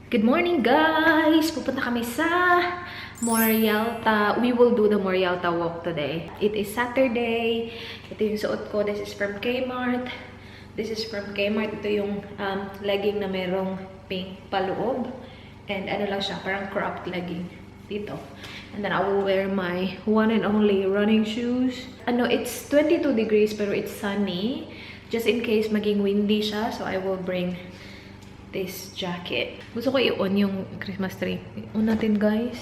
Good morning, guys! Pupunta kami sa Morialta. We will do the Morialta walk today. It is Saturday. Ito yung suot ko. This is from Kmart. This is from Kmart. Ito yung legging na merong pink paloob. And ano lang siya, parang cropped legging. Dito. And then I will wear my one and only running shoes. It's 22 degrees pero it's sunny. Just in case maging windy siya. So I will bring this jacket. Gusto ko i-on yung Christmas tree. I-on natin, guys.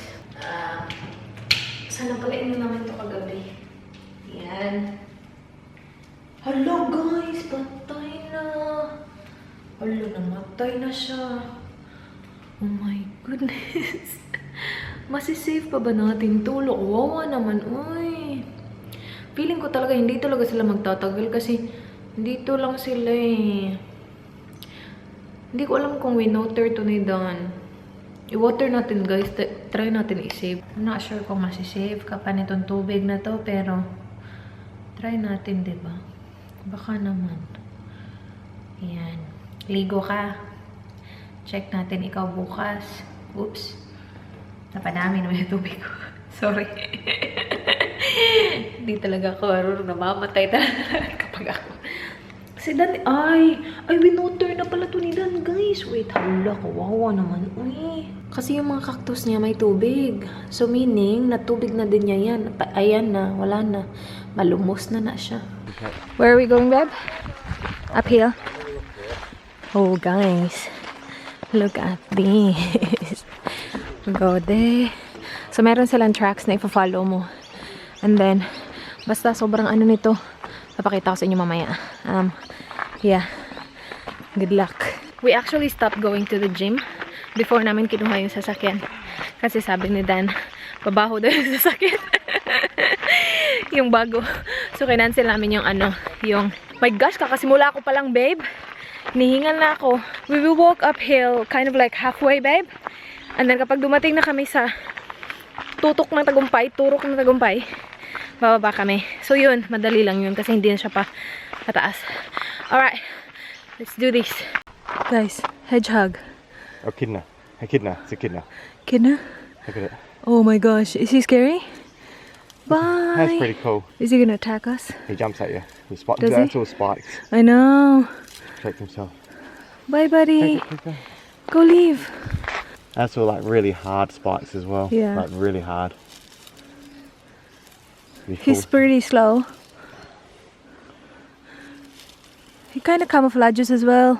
Sana pala namin ito kagabi. Yan. Hello, guys! Patay na! Hello, namatay na siya. Oh my goodness. Masisave pa ba natin ito? Wawa naman, uy. Feeling ko talaga, hindi talaga sila magtatagal kasi dito lang sila eh. Hindi ko alam kung winoter to ni Dan. I-water natin, guys. Try natin i-save. I'm not sure kung masisave ka pa nitong tubig na to, pero try natin, diba? Baka naman. Yan. Ligo ka. Check natin ikaw bukas. Oops. Napadami naman yung tubig ko. Sorry. Hindi talaga ako marunong, namamatay talaga kapag ako. Si Dan, ay, winoter na pala to ni Dan, guys. Wait, hala, kawawa naman. Uy. Kasi yung mga cactus niya may tubig. So, meaning, natubig na din niya yan. Ayan na, wala na. Malumos na siya. Okay. Where are we going, babe? Uphill? Oh, guys. Look at this. Go there. So, meron silang tracks na ipa-follow mo. And then, basta sobrang ano nito. Papakita ko sa inyo mamaya. Yeah. Good luck. We actually stopped going to the gym before namin kinuha yung sasakyan. Kasi sabi ni Dan, babaho daw yung sasakyan. Yung bago. So, kinancel namin yung my gosh, kakasimula ko palang, babe. Nihingal na ako. We will walk uphill, kind of like halfway, babe. And then, kapag dumating na kami sa turok ng tagumpay, bababa kami. So, yun. Madali lang yun kasi hindi na siya pa pataas. Alright. Let's do this. Guys, hedgehog. Oh, kidna. Echidna. It's a kidna. Kidna? Look at it. Oh my gosh. Is he scary? Bye. That's pretty cool. Is he gonna attack us? He jumps at you. Does he? That's all spikes. I know. Protect himself. Bye, buddy. Take it. Go leave. That's all like really hard spikes as well. Yeah. Like really hard. He's pretty slow. He kind of camouflages as well.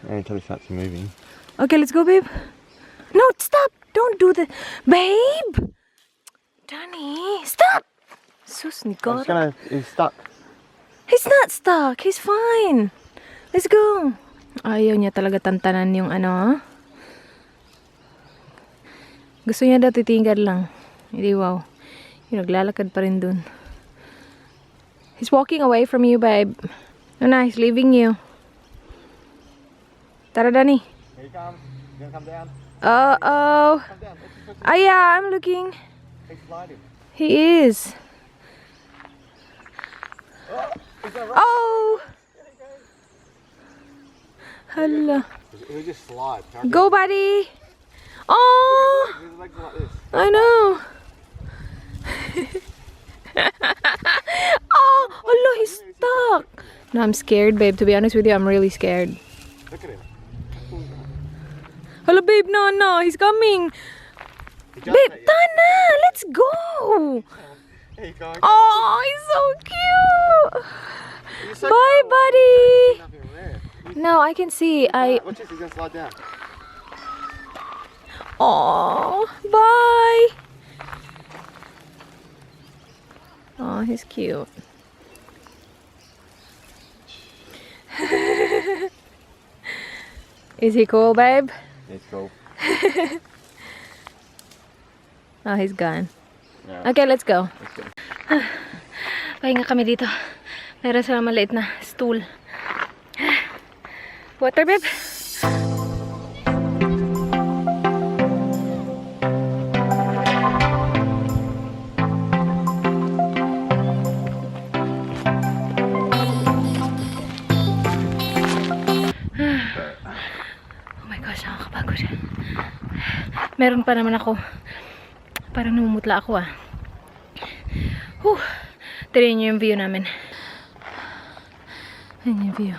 Until he starts moving. Okay, let's go, babe. No, stop! Don't do that. Babe! Danny, stop! Sus, Nicola. He's stuck. He's not stuck. He's fine. Let's go. Ayaw niya talaga tantanan yung Gusto niya daw titingkad lang. Hindi, wow. Yung naglalakad pa rin dun. He's walking away from you, babe. No, no, he's leaving you. Tara, Danny. Here he comes. He's gonna come down. Uh-oh. Come down. Oh, yeah, I'm looking. He's sliding. He is. Oh! He's gonna run. Oh! Hello. He'll just slide. Go, buddy. Oh! His legs are like this. I know. Oh, hello, he's stuck. No, I'm scared, babe. To be honest with you, I'm really scared. Look at him. Hello, babe. No, he's coming. Babe, Tana, let's go. There you go. Oh, he's so cute. So Bye, cool. buddy. Nothing there. No, I can see. Watch this, he's gonna slide down. Oh, bye. Oh, he's cute. Is he cool, babe? He's cool. Oh, he's gone. Yeah. Okay, let's go. Let's go. Pahinga kami dito. Meron silang maliit na stool. Water, babe? Meron pa naman ako. Parang namumutla ako ah. Tignan nyo yung view namin. Ayan yung view.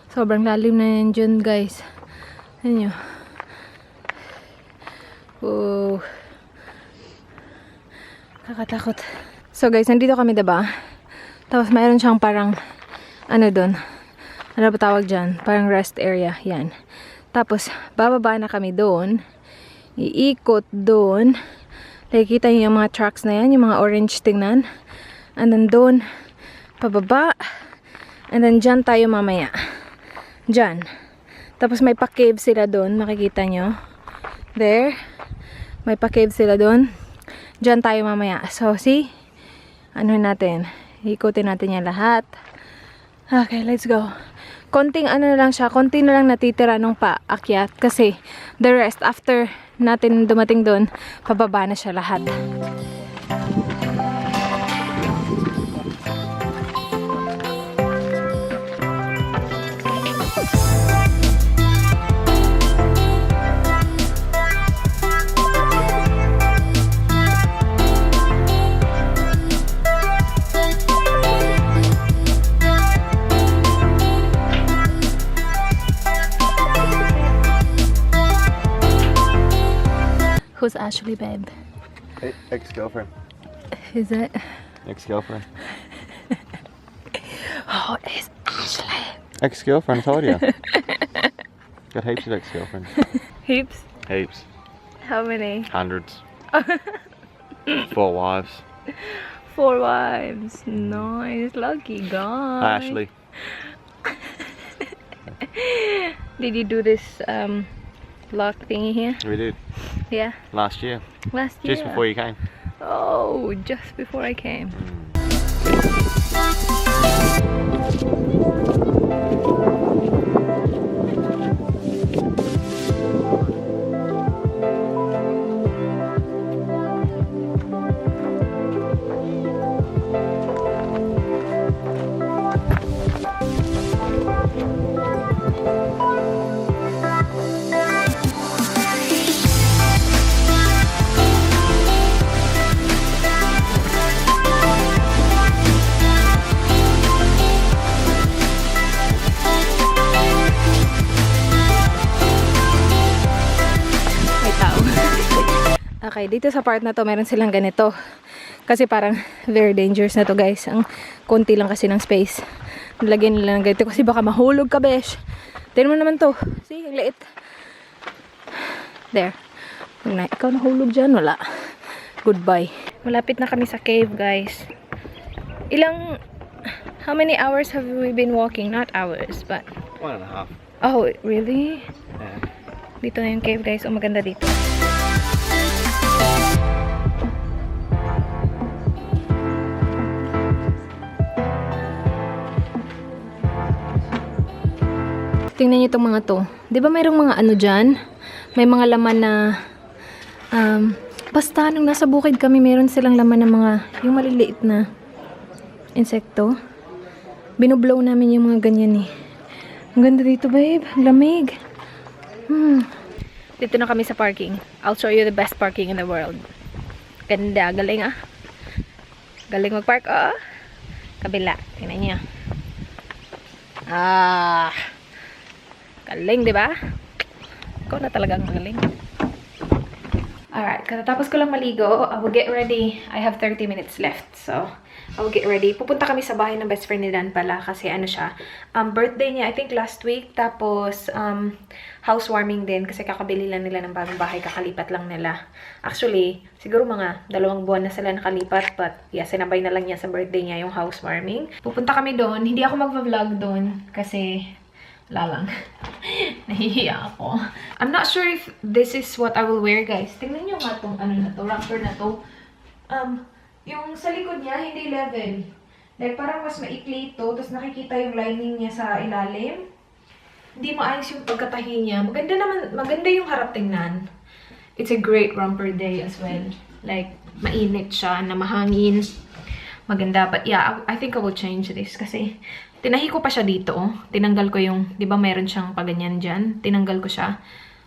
Sobrang lalim na yan dyan, guys. Ayan nyo. Wow. Kakatakot. So guys, nandito kami, diba? Tapos mayroon siyang parang, ano dun? Ano ba tawag dyan? Parang rest area. Yan. Tapos, bababa na kami doon. Iikot doon. Nakikita niyo yung mga trucks na yan. Yung mga orange tingnan. And then doon, pababa. And then dyan tayo mamaya. Dyan. Tapos may pa-cave sila doon. Makikita nyo. There. May pa-cave sila doon. Dyan tayo mamaya. So, see? Ano natin? Ikutin natin yan lahat. Okay, let's go. Konting ano na lang siya. Konti na lang natitira nung paakyat. Kasi the rest, after natin dumating doon, pababa na siya lahat. Who's Ashley, babe? Ex-girlfriend. Is it? Ex-girlfriend. Oh, it's Ashley. Ex-girlfriend, I told you. Got heaps of ex-girlfriends. Heaps? Heaps. How many? Hundreds. 4 wives. 4 wives. Nice. Lucky guy. Ashley. Did you do this vlog thingy here? We did. Yeah. Last year. Last year. Just before you came. Oh, just before I came. Okay, dito sa part na to, meron silang ganito. Kasi parang very dangerous na to, guys. Ang konti lang kasi ng space. Nilagyan nila ng ganito kasi baka mahulog ka, besh. Tignan mo naman to. See, ang liit. There. Na, ikaw nahulog dyan, wala. Goodbye. Malapit na kami sa cave, guys. How many hours have we been walking? Not hours, but 1.5. oh, really? Yeah. Dito na yung cave, guys. Oh, maganda dito. Tingnan niyo itong mga to. 'Di ba mayroong mga ano diyan? May mga laman na basta nung nasa bukid kami, meron silang laman ng mga yung maliliit na insekto. Binublow namin yung mga ganyan eh. Ang ganda dito, babe. Ang lamig. Dito na kami sa parking. I'll show you the best parking in the world. Ganda. Galing ah. Galing mag-park ah. Kabila. Tingnan niyo. Ah. Galing, di ba? Ikaw na talagang magaling. Alright, katatapos ko lang maligo, I will get ready. I have 30 minutes left, so I will get ready. Pupunta kami sa bahay ng best friend ni Dan pala kasi ano siya, birthday niya, I think last week. Tapos, housewarming din kasi kakabili lang nila ng bagong bahay, kakalipat lang nila. Actually, siguro mga 2 buwan na sila nakalipat, but yeah, sinabay na lang niya sa birthday niya yung housewarming. Pupunta kami doon. Hindi ako magva-vlog doon kasi wala lang. Nahihiya ako. I'm not sure if this is what I will wear, guys. Tingnan nyo nga itong ano na to, wrapper na to. Yung sa likod niya, hindi level. Like, parang mas maikli ito, tapos nakikita yung lining niya sa ilalim. Hindi maayos yung pagkatahi niya. Maganda naman, maganda yung harap tingnan. It's a great romper day as well. Like, mainit siya, na mahangin. Maganda. But yeah, I think I will change this kasi tinahi ko pa siya dito, oh. Tinanggal ko yung, di ba meron siyang paganyan dyan? Tinanggal ko siya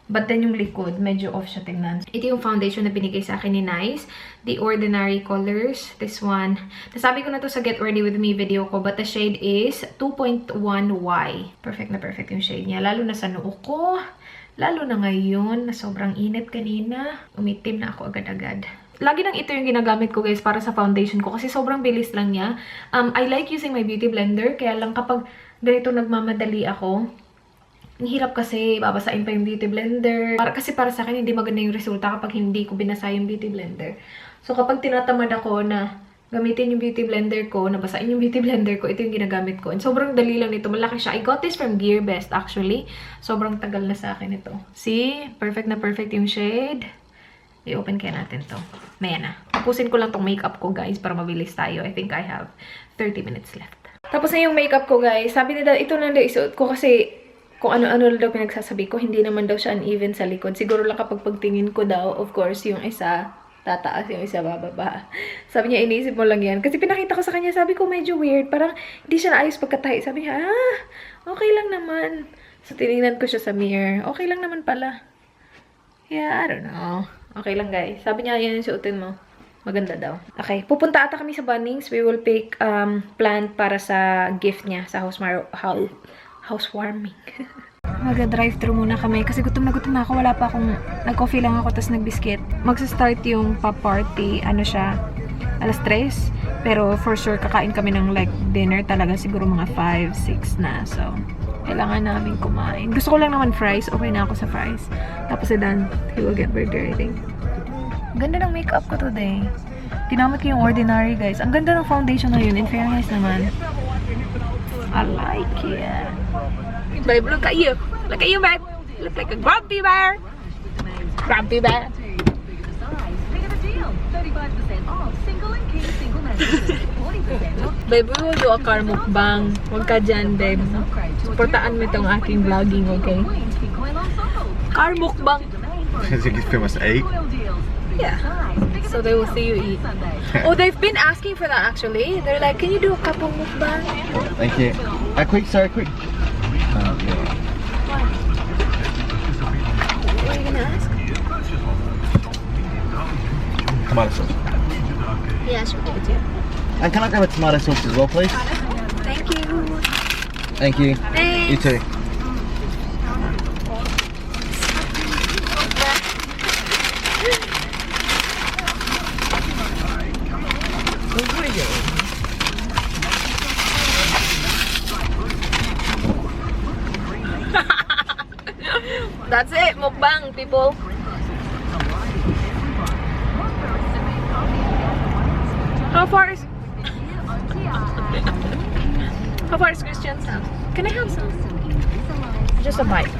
But then yung likod, medyo off siya tingnan. Ito yung foundation na binigay sa akin ni Nice. The Ordinary Colors. This one. Nasabi ko na to sa Get Ready With Me video ko. But the shade is 2.1Y. Perfect na perfect yung shade niya. Lalo na sa noo ko. Lalo na ngayon na sobrang init kanina. Umitim na ako agad-agad. Lagi nang ito yung ginagamit ko guys para sa foundation ko. Kasi sobrang bilis lang niya. I like using my beauty blender. Kaya lang kapag ganito nagmamadali ako, ang hirap kasi babasain pa yung beauty blender. Kasi para sa akin, hindi maganda yung resulta kapag hindi ko binasa yung beauty blender. So, kapag tinatamad ako na gamitin yung beauty blender ko, nabasain yung beauty blender ko, ito yung ginagamit ko. And sobrang dali lang nito. Malaki siya. I got this from Gear Best actually. Sobrang tagal na sa akin ito. See? Perfect na perfect yung shade. I-open kaya natin to. Maya na. Tapusin ko lang tong makeup ko guys para mabilis tayo. I think I have 30 minutes left. Tapos na yung makeup ko guys. Sabi nila, ito na daw isuot ko kasi kung ano-ano daw pinagsasabi ko, hindi naman daw siya uneven sa likod. Siguro lang kapag pagtingin ko daw, of course, yung isa tataas, yung isa bababa. Sabi niya, iniisip mo lang yan. Kasi pinakita ko sa kanya, sabi ko, medyo weird. Parang hindi siya naayos pagkatahi. Sabi niya, okay lang naman. So, tinignan ko siya sa mirror. Okay lang naman pala. Yeah, I don't know. Okay lang, guys. Sabi niya, yan yung suotin mo. Maganda daw. Okay, pupunta ata kami sa Bunnings. We will pick plant para sa gift niya sa housewarming. Mag-drive-thru muna kami kasi gutom na ako. Wala pa akong, nag-coffee lang ako tapos nag-biscuit. Magsa-start yung pa-party, ano siya, alas 3. Pero for sure, kakain kami ng like dinner talaga siguro mga 5, 6 na. So, kailangan namin kumain. Gusto ko lang naman fries. Okay na ako sa fries. Tapos si Dan, he will get burger, I think. Ganda ng makeup ko today. Tinamot ko yung Ordinary, guys. Ang ganda ng foundation na yun. In fairness naman. I like it. Babe, look at you. Look at you, babe. You look like a grumpy bear. Grumpy bear. Babe, we will do a car mukbang. Huwag ka dyan, babe. Supportaan mo itong aking vlogging, okay? Car mukbang. Is it film us eat? Yeah. So they will see you eat. Oh, they've been asking for that actually. They're like, can you do a couple mukbang? Thank you. Quick, sorry, quick. What are you gonna ask? Tomato sauce. Yeah, sure, give it to you. And can I grab a tomato sauce as well, please? Thank you. Thank you. Thanks. You too. That's it, mukbang, people. How far is Christian's house? Can I have some? Just a bite.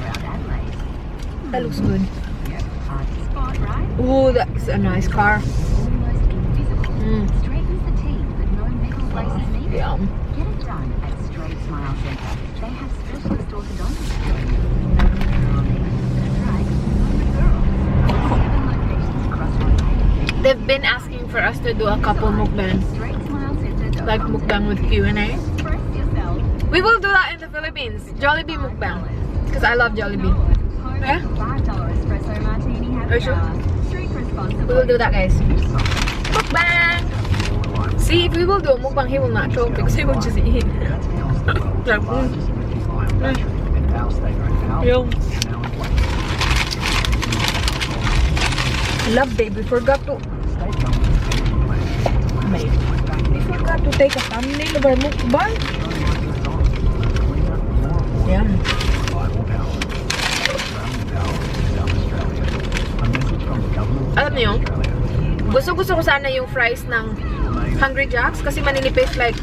That looks good. Ooh, that's a nice car. Yum. They've been asking for us to do a couple mukbang. Like mukbang with Q&A. We will do that in the Philippines. Jollibee mukbang. Because I love Jollibee. Yeah? Are you sure? We will do that, guys. Mukbang! See, if we will do a mukbang, he will not choke because he will just eat. Yo. Love, babe. We forgot to take a thumbnail of our mukbang. Yan. Alam niyo, gusto ko sana yung fries ng Hungry Jacks kasi maninipis like,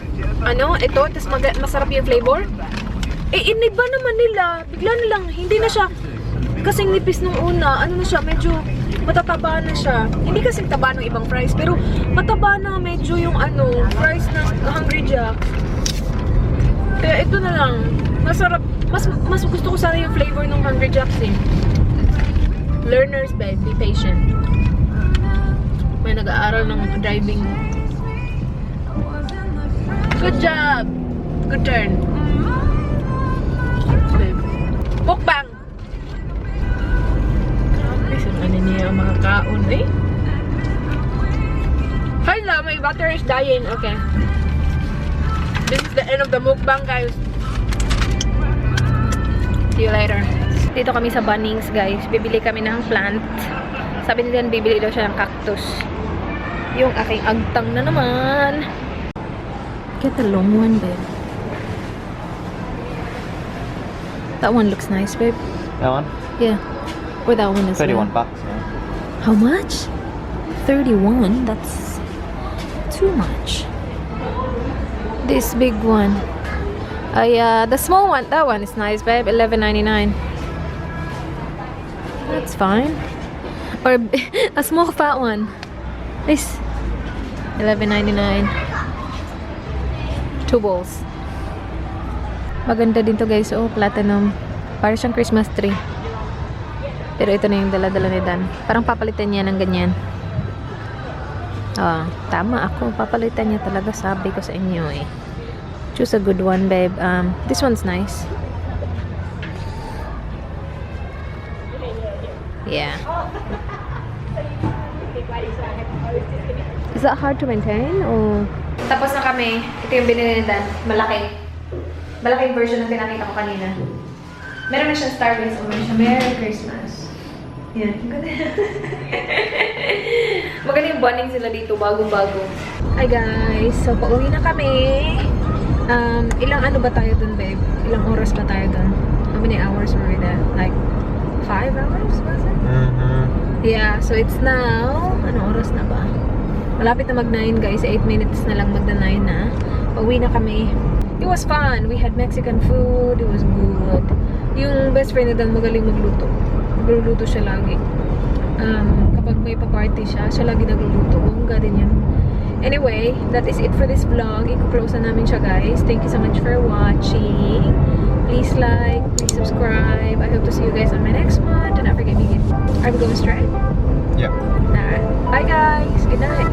ito, tapos masarap yung flavor. Iniba naman nila. Bigla nilang, hindi na siya kasing nipis nung una. Ano na siya, medyo matataba na siya. Hindi kasing taba ng ibang fries, pero mataba na medyo yung fries ng Hungry Jacks. Kaya ito na lang. Masarap. Mas gusto ko sana yung flavor ng Hungry Jacks eh. Learners, babe. Be patient. May nag-aaral ng driving. Good job! Good turn. Babe. Mukbang! kaon eh. Hala, my battery is dying. Okay. This is the end of the mukbang, guys. See you later. Dito kami sa Bunnings, guys. Bibili kami ng plant. Sabi nila bibili daw siya ng cactus. Yung aking agtang na naman. Get the long one, babe. That one looks nice, babe. That one? Yeah. Or that one as well. $31. Yeah. How much? 31? That's too much. This big one. The small one, that one is nice, babe. $11.99. That's fine. Or a small fat one. This $11.99. 2 bowls. Maganda din to, guys. Oh, platinum. Para siyang Christmas tree. Pero ito na yung dala-dala ni Dan. Parang papalitan niya ng ganyan. Tama ako. Papalitan niya talaga, sabi ko sa inyo eh. Choose a good one, babe. This one's nice. Yeah. Is that hard to maintain? Or... Tapos na kami. Ito yung binili ni Dan. Malaki. Malaking version ng pinakita ko kanina. Meron na siyang Starbucks. Meron siya Merry Christmas. Yan. Maganda yung bonding sila dito. Bago-bago. Hi guys. So, pauwi na kami. Ilang ano ba tayo dun, babe? Ilang oras ba tayo dun? How many hours were we there? Like, 5 hours, was it? Yeah, so it's now, ano oras na ba? Malapit na mag-9, guys. 8 minutes na lang magda-9 na. Pauwi na kami. It was fun. We had Mexican food. It was good. Yung best friend na Dan magaling magluto. Nagluluto siya lagi. Kapag may pa-party siya, siya lagi nagluluto. Bongga din yan. Anyway, that is it for this vlog. I-close na namin siya, guys. Thank you so much for watching. Please like, please subscribe. I hope to see you guys on my next one. Do not forget me. Are we going straight? Yeah. Alright. Bye, guys. Good night.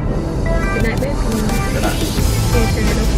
Good night, babe. Good night. Okay, turn it over.